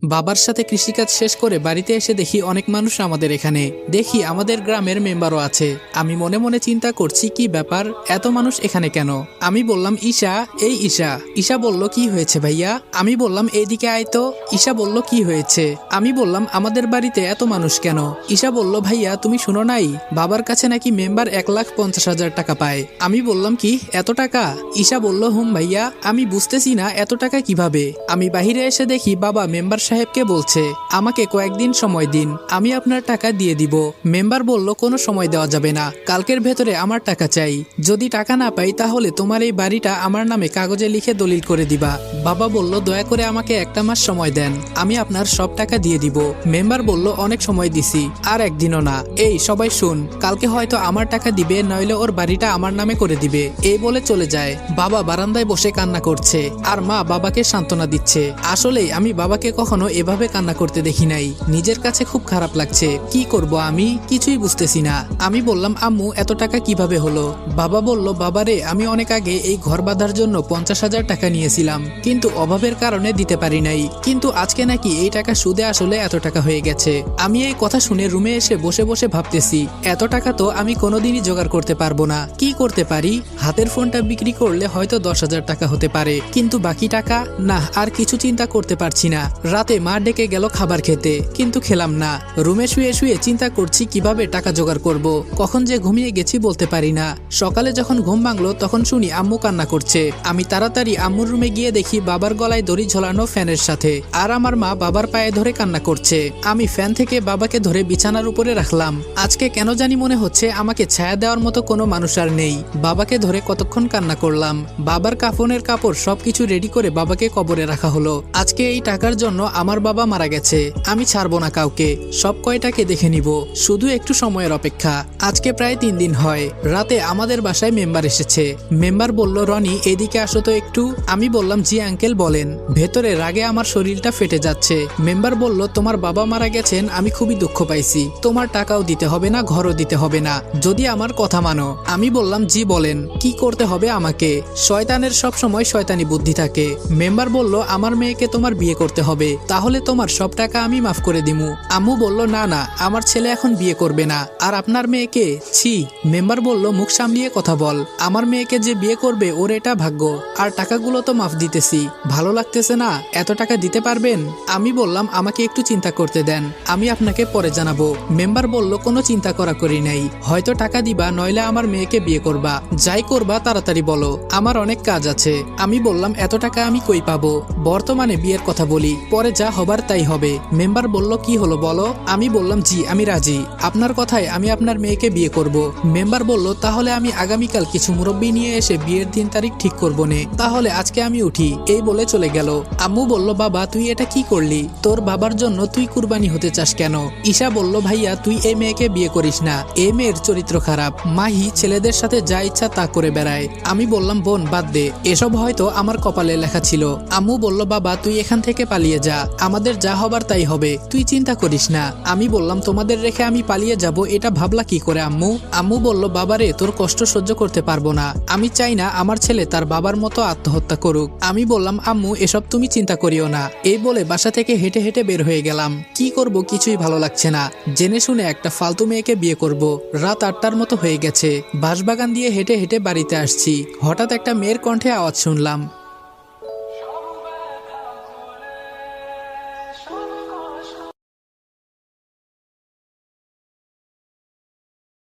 বাবার সাথে কৃষিকাজ শেষ করে বাড়িতে এসে দেখি অনেক মানুষ আমাদের এখানে। দেখি আমাদের গ্রামের মেম্বারও আছে। আমি মনে মনে চিন্তা করছি কি ব্যাপার, এত মানুষ এখানে কেন? আমি বললাম ঈশা, এই ঈশা। ঈশা বলল কি হয়েছে ভাইয়া? আমি বললাম এইদিকে আয় তো। ঈশা বলল কি হয়েছে? আমি বললাম আমাদের বাড়িতে এত মানুষ কেন? ঈশা বলল ভাইয়া তুমি শুনো নাই, বাবার কাছে নাকি মেম্বার 1,50,000 টাকা পায়। আমি বললাম কি এত টাকা? ঈশা বলল হুম ভাইয়া। আমি বুঝতেছি না এত টাকা কিভাবে। আমি বাহিরে এসে দেখি বাবা মেম্বার সাহেবকে বলছে আমাকে কয়েকদিন সময় দিন, আমি আপনার টাকা দিয়ে দিব। মেম্বার বলল কোনো সময় দেওয়া যাবে না, কালকের ভেতরে আমার টাকা চাই। যদি টাকা না পাই তাহলে তোমার এই বাড়িটা আমার নামে কাগজে লিখে দলিল করে দিবা। বাবা বলল দয়া করে আমাকে একটা মাস সময় দেন, আমি আপনার সব টাকা দিয়ে দিব। মেম্বার বলল অনেক সময় দিছি, আর একদিনও না। এই সবাই শুন, কালকে হয়তো আমার টাকা দিবে, নইলে ওর বাড়িটা আমার নামে করে দিবে। এই বলে চলে যায়। বাবা বারান্দায় বসে কান্না করছে, আর মা বাবাকে সান্ত্বনা দিচ্ছে। আসলেই আমি বাবাকে কখনো এভাবে কান্না করতে দেখি নাই। নিজের কাছে খুব খারাপ লাগছে। কি করব আমি কিছুই বুঝতেছি না। আমি বললাম আম্মু এত টাকা কিভাবে হলো? বাবা বলল বাবারে আমি অনেক আগে এই ঘর বাঁধার জন্য 50,000 টাকা নিয়েছিলাম, কিন্তু অভাবের কারণে দিতে পারি নাই। কিন্তু আজকে নাকি এই টাকা সুদে আসলে এত টাকা হয়ে গেছে। আমি এই কথা শুনে রুমে এসে বসে বসে ভাবতেছি এত টাকা তো আমি কোনোদিনই জোগাড় করতে পারবো না। কি করতে পারি? হাতের ফোনটা বিক্রি করলে হয়তো 10,000 টাকা হতে পারে, কিন্তু বাকি টাকা না। আর কিছু চিন্তা করতে পারছি না। রাতে মা ডেকে গেল খাবার খেতে, কিন্তু খেলাম না। রুমে শুয়ে শুয়ে চিন্তা করছি কিভাবে টাকা জোগাড় করব। কখন যে ঘুমিয়ে গেছি বলতে পারি না। সকালে যখন ঘুম ভাঙলো তখন শুনি আম্মু কান্না করছে। আমি তাড়াতাড়ি আম্মুর রুমে গিয়ে দেখি বাবার গলায় দড়ি ঝোলানো ফ্যানের সাথে, আর আমার মা বাবার পায়ে ধরে কান্না করছে। আমি ফ্যান থেকে বাবাকে ধরে বিছানার উপরে রাখলাম। আজকে কেন জানি মনে হচ্ছে আমাকে ছায়া দেওয়ার মতো কোনো মানুষ আর নেই। বাবাকে ধরে কতক্ষণ কান্না করলাম। বাবার কাফনের কাপড় সবকিছু রেডি করে বাবাকে কবরে রাখা হলো। আজকে এই টাকার জন্য আমার বাবা মারা গেছে। আমি ছাড়বো না কাউকে, সব কয়টাকে দেখে নিব। শুধু একটু সময়ের অপেক্ষা। আজকে প্রায় 3 দিন হয়। রাতে আমাদের বাসায় মেম্বার এসেছে। মেম্বার বলল রনি এদিকে আসো তো একটু। আমি বললাম জি আঙ্কেল বলেন। ভেতরে রাগে আমার শরীরটা ফেটে যাচ্ছে। মেম্বার বলল তোমার বাবা মারা গেছেন, আমি খুবই দুঃখ পাইছি। তোমার টাকাও দিতে হবে না, ঘরও দিতে হবে না, যদি আমার কথা মানো। আমি বললাম জি বলেন, কি করতে হবে আমাকে? শয়তানের সব সময় শয়তানি বুদ্ধি থাকে। মেম্বার বলল আমার মেয়েকে তোমার বিয়ে করতে হবে, তাহলে তোমার সব টাকা আমি মাফ করে দিমু। আম্মু বলল না না, আমার ছেলে এখন বিয়ে করবে না। আর আপনার মেয়েকে? ছি। মেম্বার বলল মুখ সামলিয়ে কথা বল। আমার মেয়েকে যে বিয়ে করবে ওর এটা ভাগ্য, আর টাকাগুলো তো মাফ দিতেছি। ভালো লাগতেছে না? এত টাকা দিতে পারবেন? আমি বললাম আমাকে একটু চিন্তা করতে দেন, আমি আপনাকে পরে জানাবো। মেম্বার বলল কোনো চিন্তা করা করি নাই, হয়তো টাকা দিবা, নইলে আমার মেয়েকে বিয়ে করবা। যাই করবা তাড়াতাড়ি বলো, আমার অনেক কাজ আছে। আমি বললাম এত টাকা আমি কই পাবো? বর্তমানে বিয়ের কথা বলি, পরে যা হবার তাই হবে। মেম্বার বলল কি হলো বলো। আমি বললাম জি আমি রাজি, আপনার কথায় আমি আপনার মেয়েকে বিয়ে করব। মেম্বার বলল তাহলে আমি আগামীকাল কিছু মুরব্বী নিয়ে এসে বিয়ের দিন তারিখ ঠিক করবো নে, তাহলে আজকে আমি উঠি। এই বলে চলে গেল। আম্মু বলল বাবা তুই এটা কি করলি? তোর বাবার জন্য তুই কুরবানি হতে চাস কেন? ঈশা বলল ভাইয়া তুই এই মেয়েকে বিয়ে করিস না, এই মেয়ের চরিত্র খারাপ। মাহি ছেলেদের সাথে যা ইচ্ছা তা করে বেড়ায়। আমি বললাম বোন বাদ দে, এসব হয়তো আমার কপালে লেখা ছিল। আম্মু বলল বাবা তুই এখান থেকে পালিয়ে যা, আমাদের যা হবার তাই হবে, তুই চিন্তা করিস না। আমি বললাম তোমাদের রেখে আমি পালিয়ে যাব, এটা ভাবলা কি করে আম্মু? আম্মু বলল বাবারে তোর কষ্ট সহ্য করতে পারবো না, আমি চাই না আমার ছেলে তার বাবার মতো আত্মহত্যা করুক। আমি বললাম আম্মু এসব তুমি চিন্তা করিও না। এই বলে বাসা থেকে হেঁটে হেঁটে বের হয়ে গেলাম। কি করব কিছুই ভালো লাগছে না। জেনে শুনে একটা ফালতু মেয়েকে বিয়ে করব। রাত 8টার মতো হয়ে গেছে। বাঁশবাগান দিয়ে হেঁটে হেঁটে বাড়িতে আসছি। হঠাৎ একটা মেয়ের কণ্ঠে আওয়াজ শুনলাম।